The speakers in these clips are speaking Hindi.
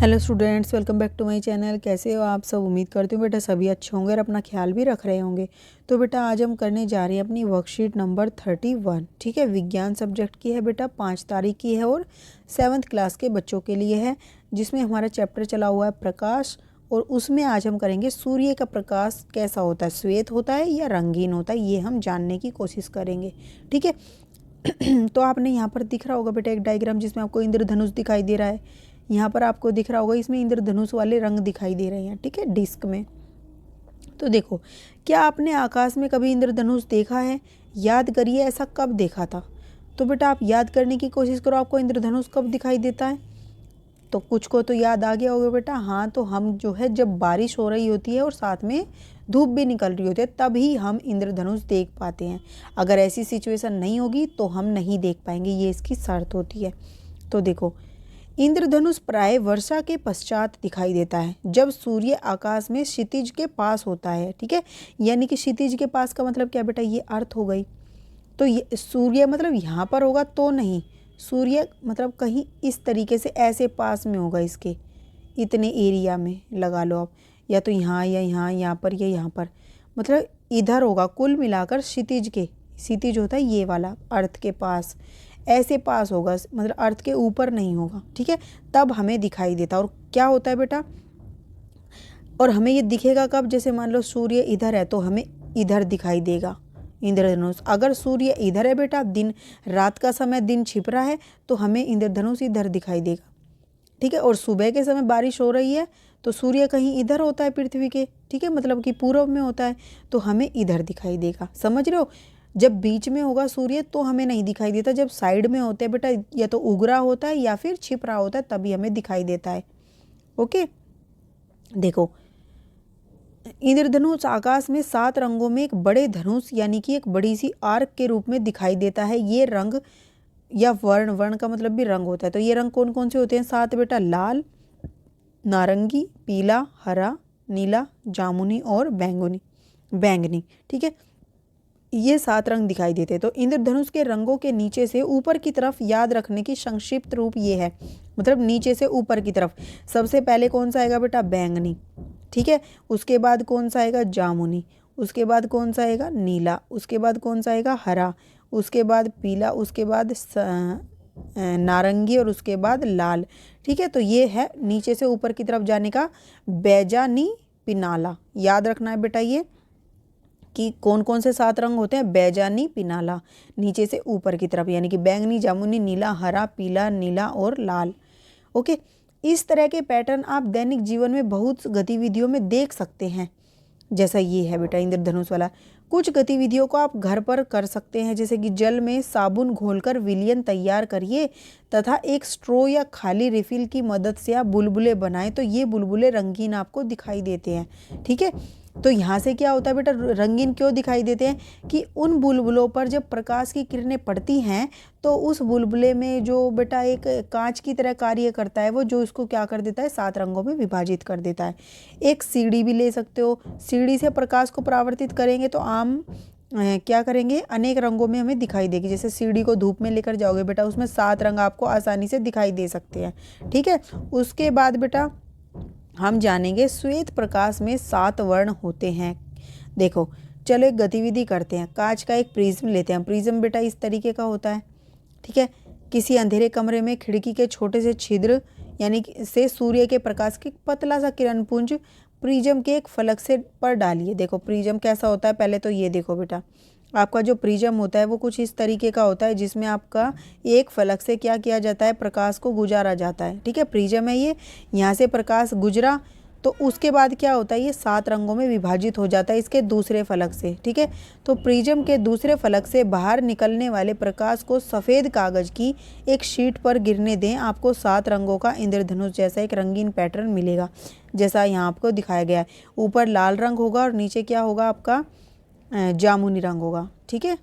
Hello students, welcome back to my channel. कैसे हो आप सब? उम्मीद करती हूँ बेटा सभी अच्छे होंगे और अपना ख्याल भी रख रहे होंगे। तो बेटा आज हम करने जा रहे हैं अपनी वर्कशीट नंबर 31। ठीक है, विज्ञान सब्जेक्ट की है बेटा, 5 तारीख की है और 7th क्लास के बच्चों के लिए है, जिसमें हमारा चैप्टर चला हुआ है प्रकाश। और उसमें आज हम करेंगे सूर्य का प्रकाश कैसा होता है, श्वेत होता है या रंगीन होता है, ये हम जानने की कोशिश करेंगे। ठीक है तो आपने यहाँ पर दिख रहा होगा बेटा एक डायग्राम, जिसमें आपको इंद्रधनुष दिखाई दे रहा है। यहाँ पर आपको दिख रहा होगा, इसमें इंद्रधनुष वाले रंग दिखाई दे रहे हैं। ठीक है, डिस्क में। तो देखो, क्या आपने आकाश में कभी इंद्रधनुष देखा है? याद करिए, ऐसा कब देखा था। तो बेटा आप याद करने की कोशिश करो, आपको इंद्रधनुष कब दिखाई देता है। तो कुछ को तो याद आ गया होगा बेटा। हाँ, तो हम जो है जब बारिश हो रही होती है और साथ में धूप भी निकल रही होती है, तभी हम इंद्रधनुष देख पाते हैं। अगर ऐसी सिचुएशन नहीं होगी तो हम नहीं देख पाएंगे, ये इसकी शर्त होती है। तो देखो, इंद्रधनुष प्राय वर्षा के पश्चात दिखाई देता है, जब सूर्य आकाश में क्षितिज के पास होता है। ठीक है, यानी कि क्षितिज के पास का मतलब क्या बेटा, ये अर्थ हो गई। तो ये सूर्य मतलब यहाँ पर होगा तो नहीं, सूर्य मतलब कहीं इस तरीके से ऐसे पास में होगा, इसके इतने एरिया में लगा लो आप, या तो यहाँ या यहाँ पर या यहाँ पर, मतलब इधर होगा। कुल मिलाकर क्षितिज के, क्षितिज होता है ये वाला, अर्थ के पास, ऐसे पास होगा, मतलब अर्थ के ऊपर नहीं होगा। ठीक है, तब हमें दिखाई देता। और क्या होता है बेटा, और हमें ये दिखेगा कब, जैसे मान लो सूर्य इधर है तो हमें इधर दिखाई देगा इंद्रधनुष। अगर सूर्य इधर है बेटा, दिन रात का समय दिन छिप रहा है, तो हमें इंद्रधनुष इधर दिखाई देगा। ठीक है, और सुबह के समय बारिश हो रही है तो सूर्य कहीं इधर होता है पृथ्वी के, ठीक है, मतलब कि पूर्व में होता है, तो हमें इधर दिखाई देगा। समझ रहे हो? जब बीच में होगा सूर्य तो हमें नहीं दिखाई देता, जब साइड में होते हैं बेटा, या तो उग रहा होता है या फिर छिप रहा होता है, तभी हमें दिखाई देता है। ओके, देखो, इंद्रधनुष आकाश में 7 रंगों में एक बड़े धनुष यानी कि एक बड़ी सी आर्क के रूप में दिखाई देता है। ये रंग या वर्ण, वर्ण का मतलब भी रंग होता है। तो ये रंग कौन कौन से होते हैं? 7 बेटा, लाल, नारंगी, पीला, हरा, नीला, जामुनी और बैंगनी। ठीक है, ये 7 रंग दिखाई देते हैं। तो इंद्रधनुष के रंगों के नीचे से ऊपर की तरफ याद रखने की संक्षिप्त रूप ये है, मतलब नीचे से ऊपर की तरफ सबसे पहले कौन सा आएगा बेटा? बैंगनी। ठीक है, उसके बाद कौन सा आएगा? जामुनी। उसके बाद कौन सा आएगा? नीला। उसके बाद कौन सा आएगा? हरा। उसके बाद पीला। उसके बाद नारंगी और उसके बाद लाल। ठीक है, तो ये है नीचे से ऊपर की तरफ जाने का बैजानी पिनाला। याद रखना है बेटा ये कि कौन कौन से 7 रंग होते हैं? बैजानी पिनाला, नीचे से ऊपर की तरफ, यानी कि बैंगनी, जामुनी, नीला, हरा, पीला, नीला और लाल। ओके, इस तरह के पैटर्न आप दैनिक जीवन में बहुत गतिविधियों में देख सकते हैं। जैसा ये है बेटा इंद्रधनुष वाला। कुछ गतिविधियों को आप घर पर कर सकते हैं, जैसे कि जल में साबुन घोलकर विलयन तैयार करिए तथा एक स्ट्रो या खाली रिफिल की मदद से आप बुलबुले बनाएं, तो ये बुलबुले रंगीन आपको दिखाई देते हैं। ठीक है, तो यहाँ से क्या होता है बेटा, रंगीन क्यों दिखाई देते हैं कि उन बुलबुलों पर जब प्रकाश की किरणें पड़ती हैं तो उस बुलबुले में जो बेटा एक कांच की तरह कार्य करता है, वो जो इसको क्या कर देता है, 7 रंगों में विभाजित कर देता है। एक सीढ़ी भी ले सकते हो, सीढ़ी से प्रकाश को परावर्तित करेंगे तो आम क्या करेंगे, अनेक रंगों में हमें दिखाई देगी। जैसे सीढ़ी को धूप में लेकर जाओगे बेटा, उसमें 7 रंग आपको आसानी से दिखाई दे सकते हैं। ठीक है, उसके बाद बेटा हम जानेंगे श्वेत प्रकाश में 7 वर्ण होते हैं। देखो, चलो एक गतिविधि करते हैं। कांच का एक प्रिज्म लेते हैं। प्रिज्म बेटा इस तरीके का होता है। ठीक है, किसी अंधेरे कमरे में खिड़की के छोटे से छिद्र यानी से सूर्य के प्रकाश की पतला सा किरण पुंज प्रिज्म के एक फलक से पर डालिए। देखो प्रिज्म कैसा होता है, पहले तो ये देखो बेटा, आपका जो प्रिज्म होता है वो कुछ इस तरीके का होता है, जिसमें आपका एक फलक से क्या किया जाता है, प्रकाश को गुजारा जाता है। ठीक है, प्रिज्म है ये, यहाँ से प्रकाश गुजरा तो उसके बाद क्या होता है, ये 7 रंगों में विभाजित हो जाता है इसके दूसरे फलक से। ठीक है, तो प्रिज्म के दूसरे फलक से बाहर निकलने वाले प्रकाश को सफ़ेद कागज़ की एक शीट पर गिरने दें, आपको 7 रंगों का इंद्रधनुष जैसा एक रंगीन पैटर्न मिलेगा, जैसा यहाँ आपको दिखाया गया है। ऊपर लाल रंग होगा और नीचे क्या होगा आपका, जामुनी रंग होगा। ठीक है,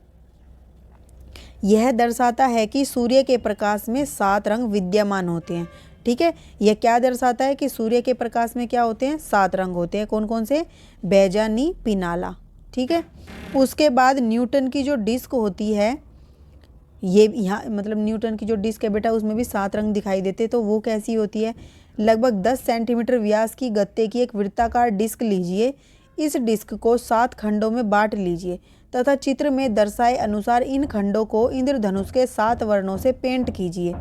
यह दर्शाता है कि सूर्य के प्रकाश में 7 रंग विद्यमान होते हैं। ठीक है, यह क्या दर्शाता है कि सूर्य के प्रकाश में क्या होते हैं, 7 रंग होते हैं। कौन कौन से? बैजानी, पिनाला। ठीक है, उसके बाद न्यूटन की जो डिस्क होती है, ये यहाँ मतलब न्यूटन की जो डिस्क है बेटा, उसमें भी 7 रंग दिखाई देते हैं। तो वो कैसी होती है? लगभग 10 सेंटीमीटर व्यास की गत्ते की एक वृत्ताकार डिस्क लीजिए। इस डिस्क को 7 खंडों में बांट लीजिए तथा चित्र में दर्शाए अनुसार इन खंडों को इंद्रधनुष के 7 वर्णों से पेंट कीजिए।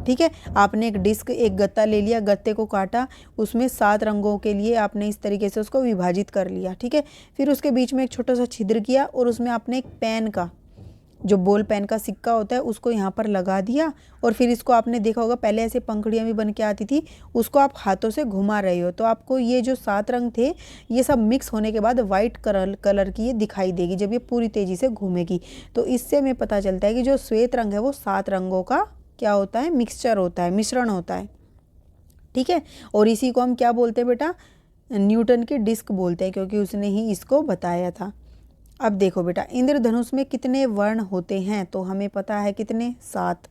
ठीक है, आपने एक डिस्क, एक गत्ता ले लिया, गत्ते को काटा, उसमें 7 रंगों के लिए आपने इस तरीके से उसको विभाजित कर लिया। ठीक है, फिर उसके बीच में एक छोटा सा छिद्र किया और उसमें आपने एक पेन का, जो बॉल पेन का सिक्का होता है, उसको यहाँ पर लगा दिया। और फिर इसको आपने देखा होगा पहले ऐसे पंखुड़ियाँ भी बन के आती थी, उसको आप हाथों से घुमा रहे हो तो आपको ये जो 7 रंग थे ये सब मिक्स होने के बाद वाइट कलर की ये दिखाई देगी जब ये पूरी तेज़ी से घूमेगी। तो इससे हमें पता चलता है कि जो श्वेत रंग है वो 7 रंगों का क्या होता है, मिक्सचर होता है, मिश्रण होता है। ठीक है, और इसी को हम क्या बोलते हैं बेटा, न्यूटन की डिस्क बोलते हैं, क्योंकि उसने ही इसको बताया था। अब देखो बेटा, इंद्रधनुष में कितने वर्ण होते हैं, तो हमें पता है कितने, 7।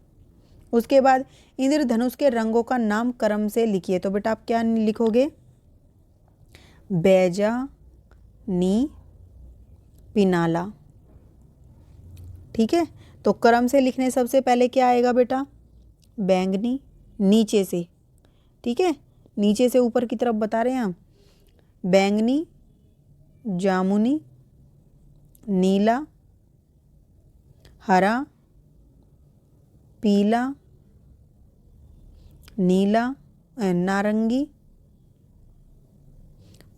उसके बाद इंद्रधनुष के रंगों का नाम क्रम से लिखिए। तो बेटा आप क्या लिखोगे, बैजा, नी, पिनाला। ठीक है, तो क्रम से लिखने सबसे पहले क्या आएगा बेटा, बैंगनी, नीचे से। ठीक है, नीचे से ऊपर की तरफ बता रहे हैं हम, बैंगनी, जामुनी, नीला, हरा, पीला, नीला, नारंगी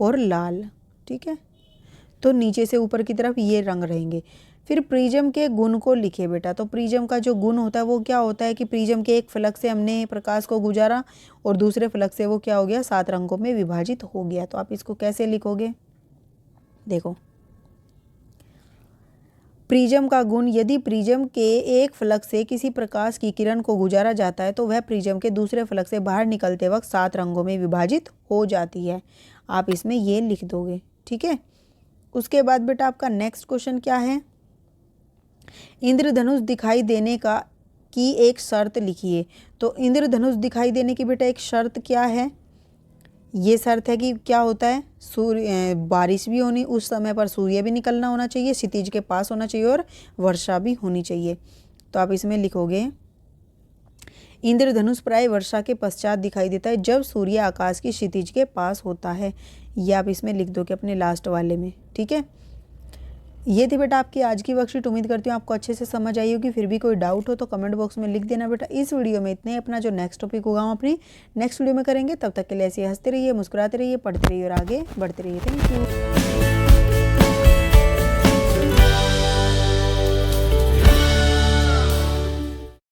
और लाल। ठीक है, तो नीचे से ऊपर की तरफ ये रंग रहेंगे। फिर प्रिज्म के गुण को लिखे बेटा। तो प्रिज्म का जो गुण होता है वो क्या होता है कि प्रिज्म के एक फलक से हमने प्रकाश को गुजारा और दूसरे फलक से वो क्या हो गया, 7 रंगों में विभाजित हो गया। तो आप इसको कैसे लिखोगे, देखो, प्रिज्म का गुण, यदि प्रिज्म के एक फलक से किसी प्रकाश की किरण को गुजारा जाता है तो वह प्रिज्म के दूसरे फलक से बाहर निकलते वक्त 7 रंगों में विभाजित हो जाती है। आप इसमें ये लिख दोगे। ठीक है, उसके बाद बेटा आपका नेक्स्ट क्वेश्चन क्या है, इंद्रधनुष दिखाई देने की एक शर्त लिखिए। तो इंद्रधनुष दिखाई देने की बेटा एक शर्त क्या है, ये शर्त है कि क्या होता है, सूर्य, बारिश भी होनी, उस समय पर सूर्य भी निकलना होना चाहिए, क्षितिज के पास होना चाहिए और वर्षा भी होनी चाहिए। तो आप इसमें लिखोगे, इंद्रधनुष प्राय वर्षा के पश्चात दिखाई देता है जब सूर्य आकाश की क्षितिज के पास होता है। ये आप इसमें लिख दोगे अपने लास्ट वाले में। ठीक है, ये थी बेटा आपकी आज की वर्कशीट। उम्मीद करती हूँ आपको अच्छे से समझ आई होगी। फिर भी कोई डाउट हो तो कमेंट बॉक्स में लिख देना बेटा। इस वीडियो में इतने ही, अपना जो नेक्स्ट टॉपिक होगा हम अपनी नेक्स्ट वीडियो में करेंगे। तब तक के लिए ऐसे हंसते रहिए, मुस्कुराते रहिए, पढ़ते रहिए और आगे बढ़ते रहिए। Thank you.